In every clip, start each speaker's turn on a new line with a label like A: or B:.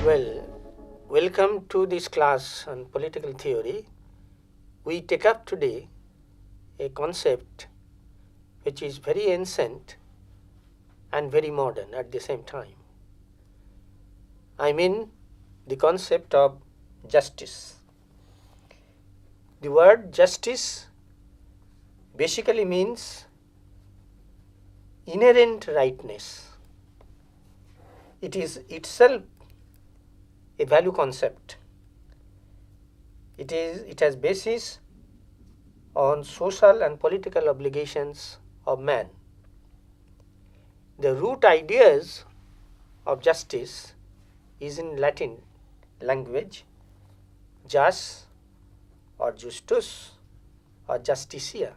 A: Well, welcome to this class on political theory. We take up today a concept which is very ancient and very modern at the same time. I mean the concept of justice. The word justice basically means inherent rightness. It is itself a value concept. It has basis on social and political obligations of man. The root ideas of justice is in Latin language jus or justus or justicia.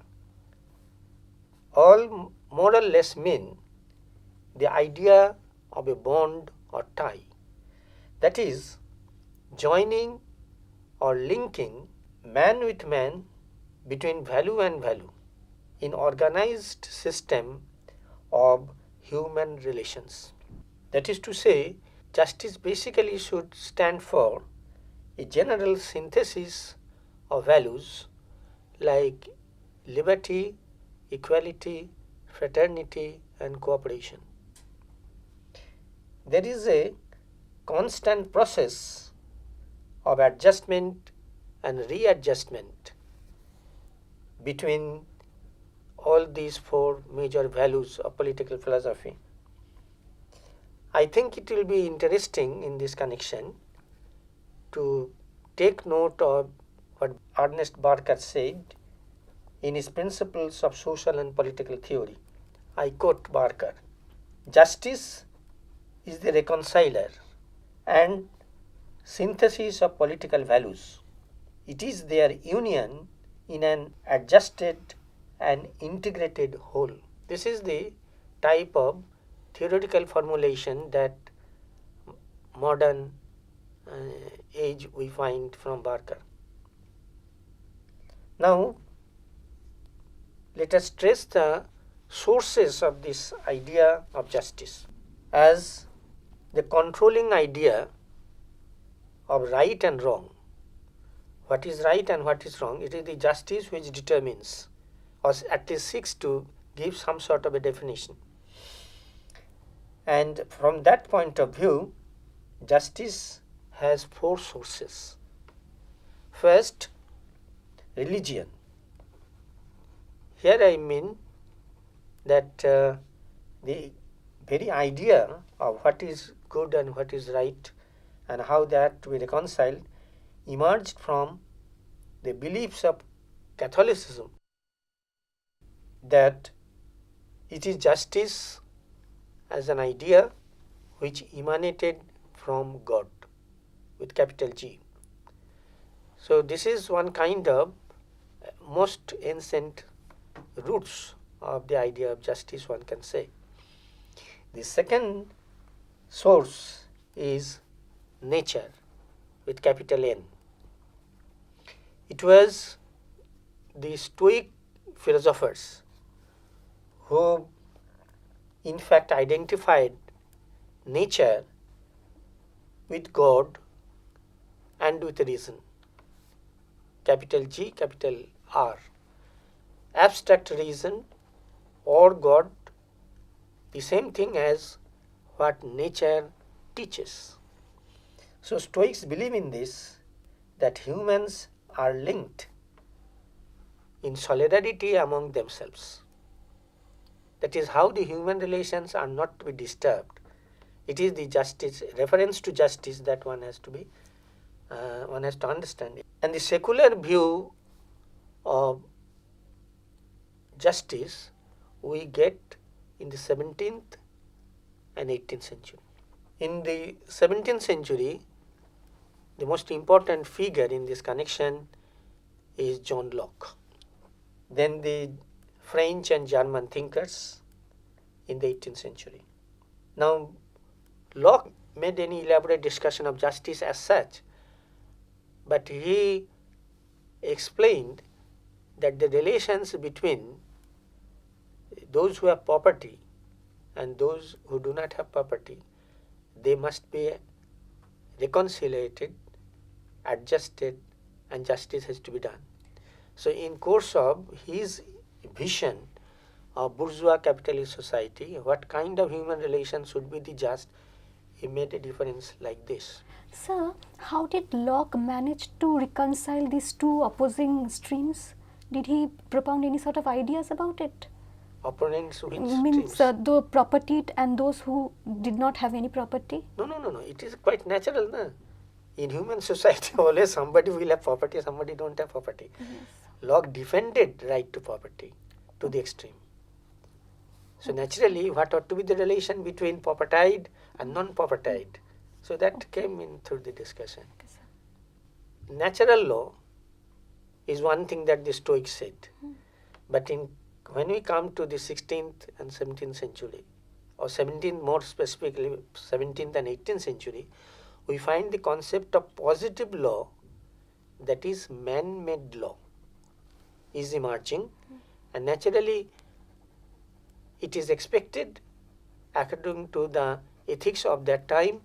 A: All more or less mean the idea of a bond or tie, that is, joining or linking man with man between value and value in organized system of human relations. That is to say, justice basically should stand for a general synthesis of values like liberty, equality, fraternity, and cooperation. There is a constant process of adjustment and readjustment between all these four major values of political philosophy. I think it will be interesting in this connection to take note of what Ernest Barker said in his Principles of Social and Political Theory. I quote Barker, "Justice is the reconciler and synthesis of political values. It is their union in an adjusted and integrated whole." This is the type of theoretical formulation that modern age we find from Barker. Now, let us trace the sources of this idea of justice as the controlling idea of right and wrong. What is right and what is wrong? It is the justice which determines, or at least seeks to give some sort of a definition. And from that point of view, justice has four sources. First, religion. Here I mean that the very idea of what is good and what is right and how that to be reconciled emerged from the beliefs of Catholicism, that it is justice as an idea which emanated from God with capital G. So this is one kind of most ancient roots of the idea of justice, one can say. The second source is nature with capital N. It was the Stoic philosophers who in fact identified nature with God and with reason. Capital G, capital R. Abstract reason or God, the same thing as what nature teaches. So Stoics believe in this, that humans are linked in solidarity among themselves. That is how the human relations are not to be disturbed. It is the justice, reference to justice, that one has to understand. And the secular view of justice we get in the 17th and 18th century. In the 17th century, the most important figure in this connection is John Locke. Then the French and German thinkers in the 18th century. Now, Locke made any elaborate discussion of justice as such, but he explained that the relations between those who have property and those who do not have property, they must be reconciliated, adjusted, and justice has to be done. So in course of his vision of bourgeois capitalist society, what kind of human relations should be the just, he made a difference like this.
B: Sir, how did Locke manage to reconcile these two opposing streams? Did he propound any sort of ideas about it?
A: Opponents which
B: Means
A: streams?
B: the property and those who did not have any property?
A: No. It is quite natural, na? In human society, always somebody will have property, somebody don't have property.
B: Yes.
A: Locke defended right to property to the extreme. So naturally, what ought to be the relation between propertied and non-propertied? So that came in through the discussion.
B: Okay, sir.
A: Natural law is one thing that the Stoics said. But when we come to the 16th and 17th century, or 17th more specifically, 17th and 18th century, we find the concept of positive law, that is man-made law, is emerging, and naturally it is expected, according to the ethics of that time,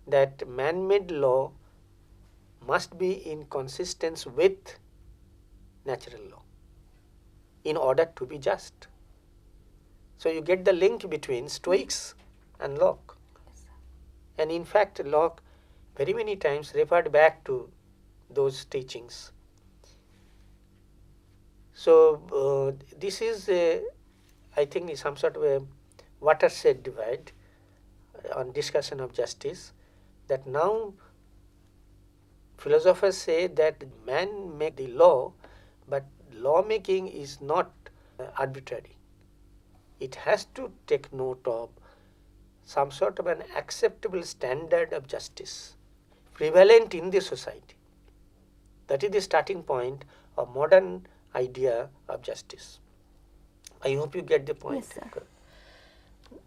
A: that man-made law must be in consistence with natural law in order to be just. So you get the link between Stoics and Locke. And in fact, Locke very many times referred back to those teachings. So this is, I think, some sort of a watershed divide on discussion of justice, that now philosophers say that man make the law, but lawmaking is not arbitrary. It has to take note of some sort of an acceptable standard of justice prevalent in the society. That is the starting point of modern idea of justice. I hope you get the point.
B: Yes, sir.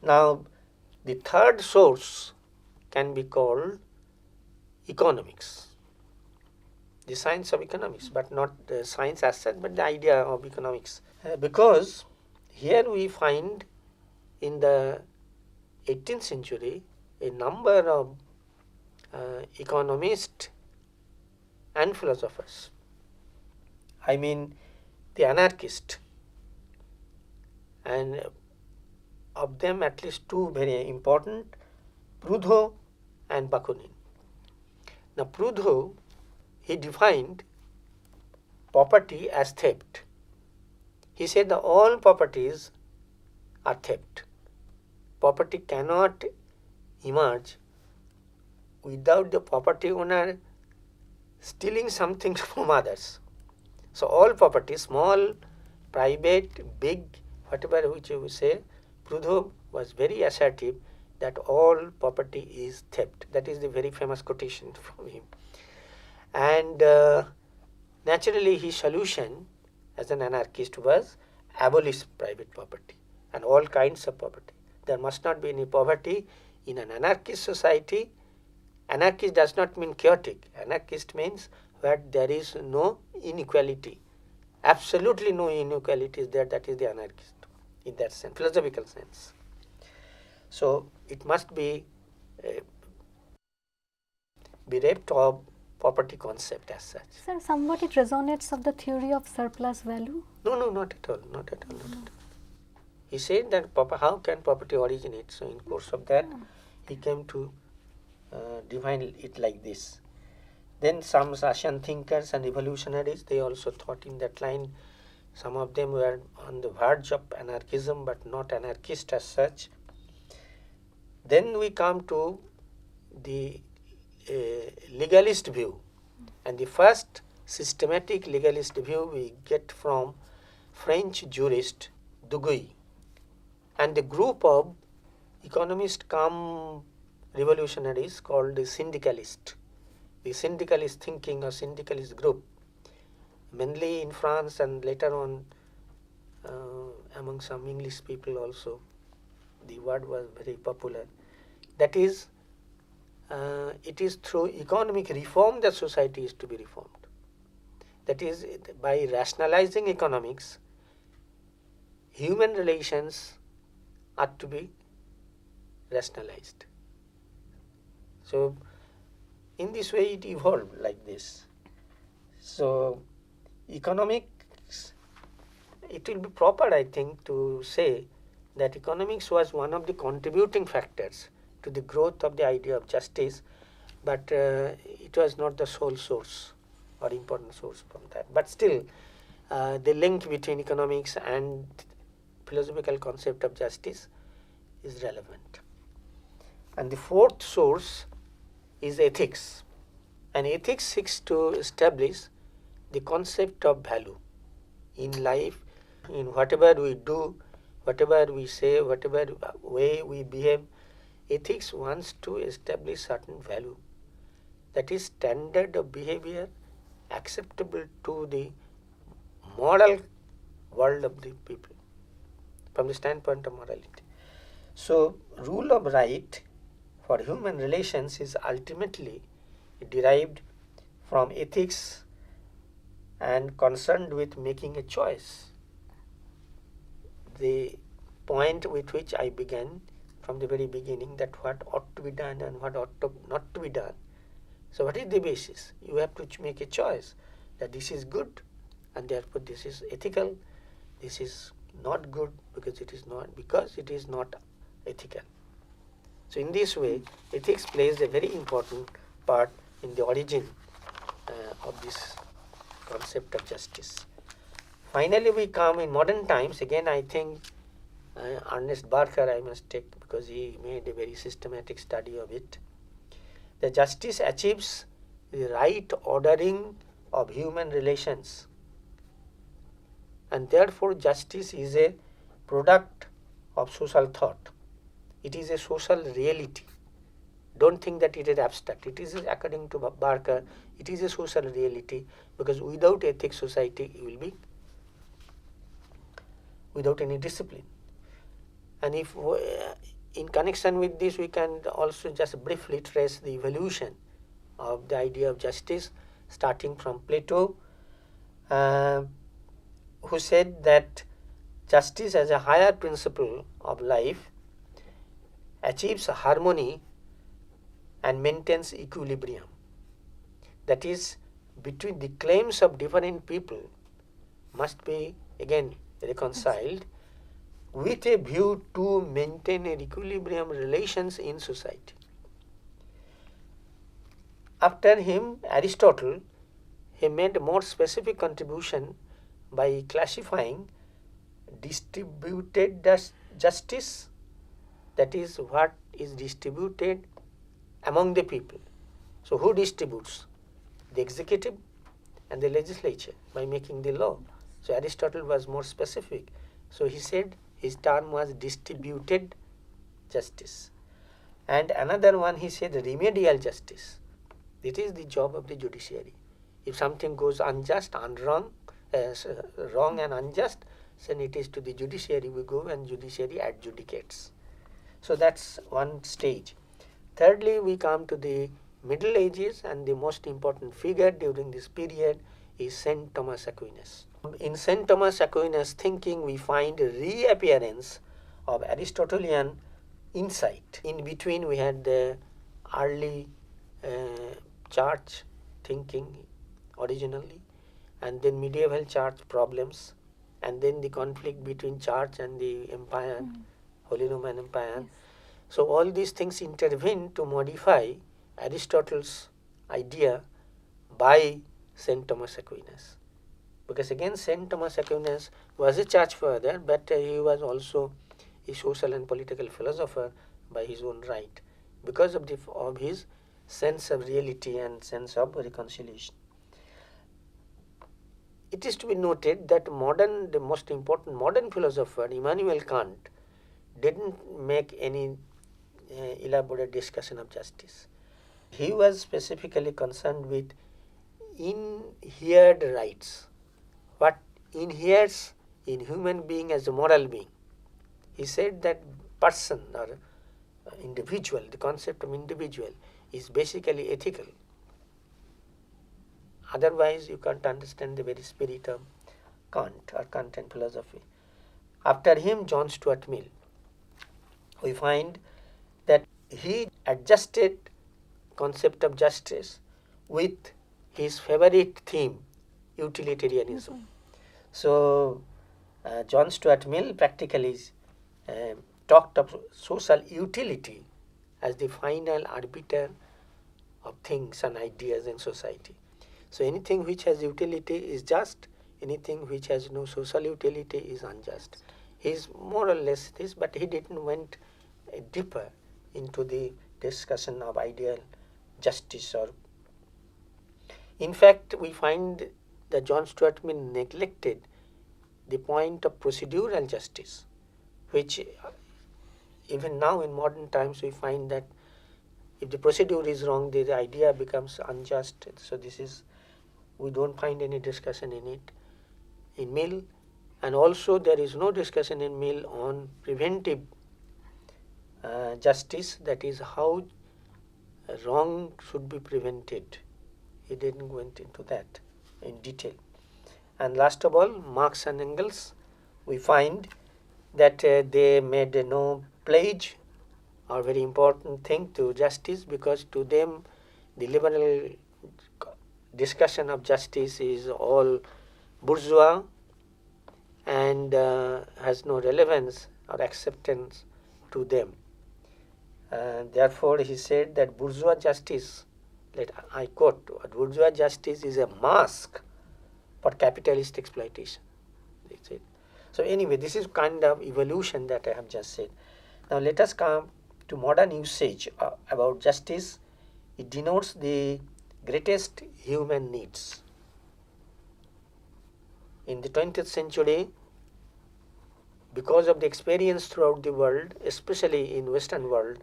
A: Now, the third source can be called economics, the science of economics, but not the science as such, but the idea of economics. Because here we find in the 18th century a number of economists and philosophers. I mean the anarchists, and of them at least two very important, Proudhon and Bakunin. Now Proudhon, he defined property as theft. He said that all properties are theft. Property cannot emerge without the property owner stealing something from others. So all property, small, private, big, whatever which you say, Proudhon was very assertive that all property is theft. That is the very famous quotation from him. And naturally his solution as an anarchist was abolish private property and all kinds of property. There must not be any poverty in an anarchist society. Anarchist does not mean chaotic. Anarchist means that there is no inequality. Absolutely no inequality is there. That is the anarchist in that sense, philosophical sense. So it must be bereft of property concept as such.
B: Sir, somewhat it resonates of the theory of surplus value?
A: No, not at all. He said that how can property originate? So in course of that, he came to define it like this. Then some Russian thinkers and revolutionaries, they also thought in that line. Some of them were on the verge of anarchism, but not anarchist as such. Then we come to the legalist view. And the first systematic legalist view we get from French jurist Duguay and the group of economists come revolutionaries called the syndicalist. The syndicalist thinking or syndicalist group, mainly in France and later on among some English people also, the word was very popular. That is, it is through economic reform that society is to be reformed. That is, by rationalizing economics, human relations are to be rationalized. So in this way it evolved like this. So economics, it will be proper, I think, to say that economics was one of the contributing factors to the growth of the idea of justice, but it was not the sole source or important source from that. But still, the link between economics and philosophical concept of justice is relevant. And the fourth source is ethics. And ethics seeks to establish the concept of value in life, in whatever we do, whatever we say, whatever way we behave. Ethics wants to establish certain value, that is standard of behavior acceptable to the moral world of the people from the standpoint of morality. So rule of right for human relations is ultimately derived from ethics and concerned with making a choice. The point with which I began from the very beginning, that what ought to be done and what ought to not to be done. So what is the basis? You have to make a choice that this is good and therefore this is ethical, this is not good because it is not ethical. So in this way, ethics plays a very important part in the origin of this concept of justice. Finally, we come in modern times. Again, I think Ernest Barker I must take, because he made a very systematic study of it. The justice achieves the right ordering of human relations, and therefore justice is a product of social thought. It is a social reality. Don't think that it is abstract. It is, according to Barker, it is a social reality, because without ethics, society will be without any discipline. And if in connection with this, we can also just briefly trace the evolution of the idea of justice, starting from Plato, who said that justice as a higher principle of life achieves harmony and maintains equilibrium. That is, between the claims of different people must be again reconciled with a view to maintain an equilibrium relations in society. After him, Aristotle, he made a more specific contribution by classifying distributed justice, that is what is distributed among the people. So who distributes? The executive and the legislature by making the law. So Aristotle was more specific. So he said his term was distributed justice. And another one, he said remedial justice. It is the job of the judiciary. If something goes unjust and wrong and unjust, then it is to the judiciary we go, and judiciary adjudicates. So that's one stage. Thirdly, we come to the Middle Ages, and the most important figure during this period is Saint Thomas Aquinas. In Saint Thomas Aquinas' thinking, we find a reappearance of Aristotelian insight. In between, we had the early church thinking originally, and then medieval church problems, and then the conflict between church and the empire, Holy Roman Empire. Yes. So all these things intervene to modify Aristotle's idea by Saint Thomas Aquinas. Because again, Saint Thomas Aquinas was a church father, but he was also a social and political philosopher by his own right, because of his sense of reality and sense of reconciliation. It is to be noted that the most important modern philosopher, Immanuel Kant, didn't make any elaborate discussion of justice. He was specifically concerned with inherent rights. What inheres in human being as a moral being. He said that person or individual, the concept of individual, is basically ethical. Otherwise, you can't understand the very spirit of Kant or Kantian philosophy. After him, John Stuart Mill. We find that he adjusted concept of justice with his favorite theme, utilitarianism. So, John Stuart Mill practically talked of social utility as the final arbiter of things and ideas in society. So, anything which has utility is just, anything which has no social utility is unjust. He is more or less this, but he didn't went deeper into the discussion of ideal justice. Or in fact, we find that John Stuart Mill neglected the point of procedural justice, which even now in modern times we find that if the procedure is wrong, the idea becomes unjust. So this is, we don't find any discussion in it in Mill, and also there is no discussion in Mill on preventive justice, that is how wrong should be prevented. He didn't go into that in detail. And last of all, Marx and Engels, we find that they made no pledge or very important thing to justice, because to them the liberal discussion of justice is all bourgeois and has no relevance or acceptance to them. Therefore, he said that bourgeois justice, I quote, bourgeois justice is a mask for capitalist exploitation. That's it. So anyway, this is kind of evolution that I have just said. Now let us come to modern usage about justice. It denotes the greatest human needs. In the 20th century, because of the experience throughout the world, especially in Western world,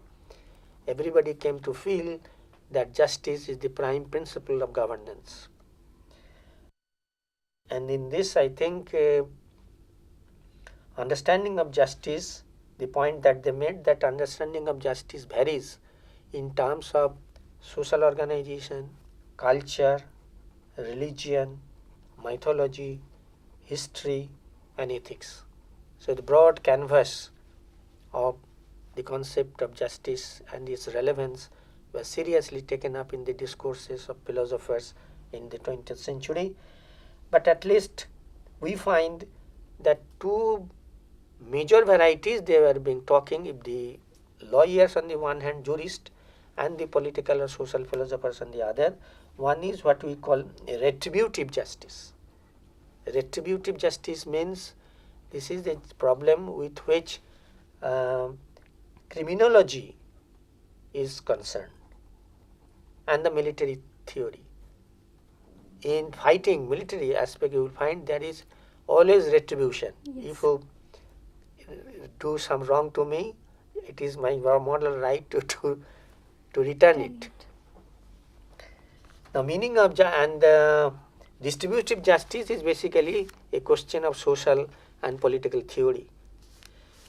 A: everybody came to feel that justice is the prime principle of governance. And in this, I think understanding of justice, the point that they made, that understanding of justice varies in terms of social organization, culture, religion, mythology, history, and ethics. So the broad canvas of the concept of justice and its relevance were seriously taken up in the discourses of philosophers in the 20th century. But at least we find that two major varieties they were being talking, if the lawyers on the one hand, jurists, and the political or social philosophers on the other. One is what we call retributive justice. Retributive justice means this is the problem with which criminology is concerned and the military theory. In fighting military aspect, you will find there is always retribution.
B: Yes.
A: If you do some wrong to me, it is my moral right to return it. Now, meaning of distributive justice is basically a question of social and political theory.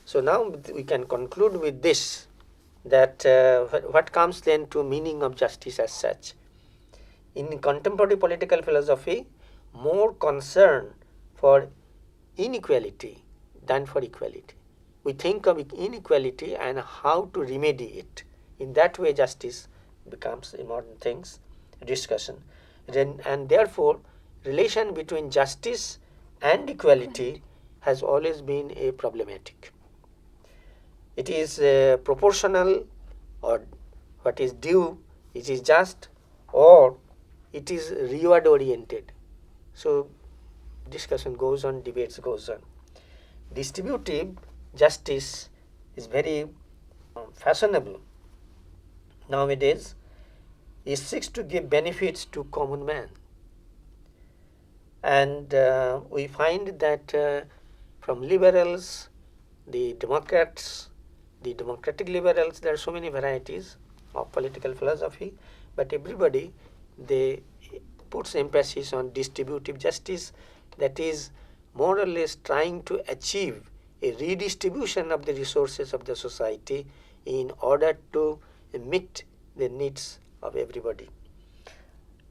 A: So now we can conclude with this, that what comes then to meaning of justice as such. In contemporary political philosophy, more concern for inequality than for equality. We think of inequality and how to remedy it. In that way, justice becomes a modern things discussion. And therefore, relation between justice and equality has always been a problematic. It is proportional, or what is due, it is just, or it is reward oriented. So discussion goes on, debates goes on. Distributive justice is very fashionable nowadays. It seeks to give benefits to common man, and we find that from liberals, the Democrats, the democratic liberals, there are so many varieties of political philosophy, but everybody, they puts emphasis on distributive justice, that is more or less trying to achieve a redistribution of the resources of the society in order to meet the needs of everybody.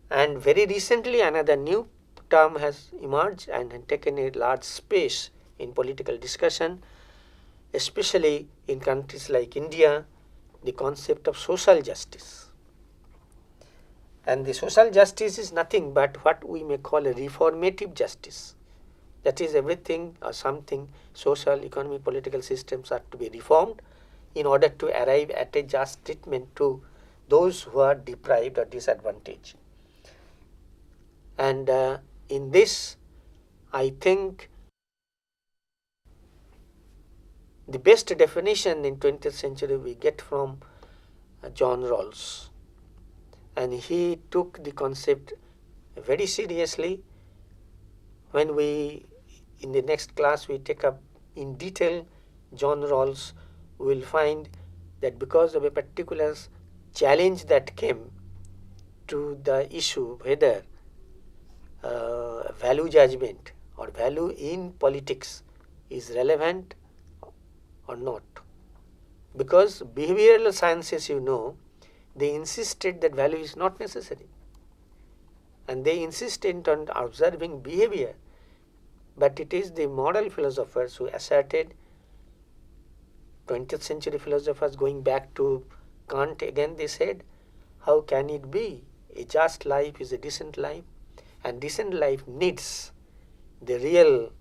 A: And very recently another new term has emerged and taken a large space in political discussion, especially in countries like India, the concept of social justice. And the social justice is nothing but what we may call a reformative justice. That is, everything or something, social, economic, political systems are to be reformed in order to arrive at a just treatment to those who are deprived or disadvantaged. And in this, I think the best definition in 20th century we get from John Rawls. And he took the concept very seriously. When we, in the next class, we take up in detail John Rawls, we will find that because of a particular challenge that came to the issue whether value judgment or value in politics is relevant or not. Because behavioral sciences, they insisted that value is not necessary. And they insisted on observing behavior. But it is the moral philosophers who asserted, 20th century philosophers going back to Kant again, they said, how can it be? A just life is a decent life, and decent life needs the real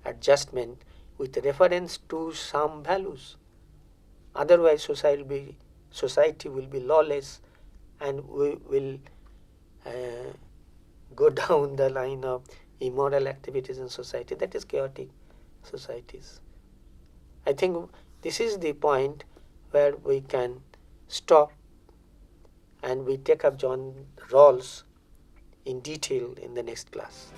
A: adjustment with reference to some values. Otherwise, society will be lawless, and we will go down the line of immoral activities in society. That is chaotic societies. I think this is the point where we can stop and we take up John Rawls in detail in the next class.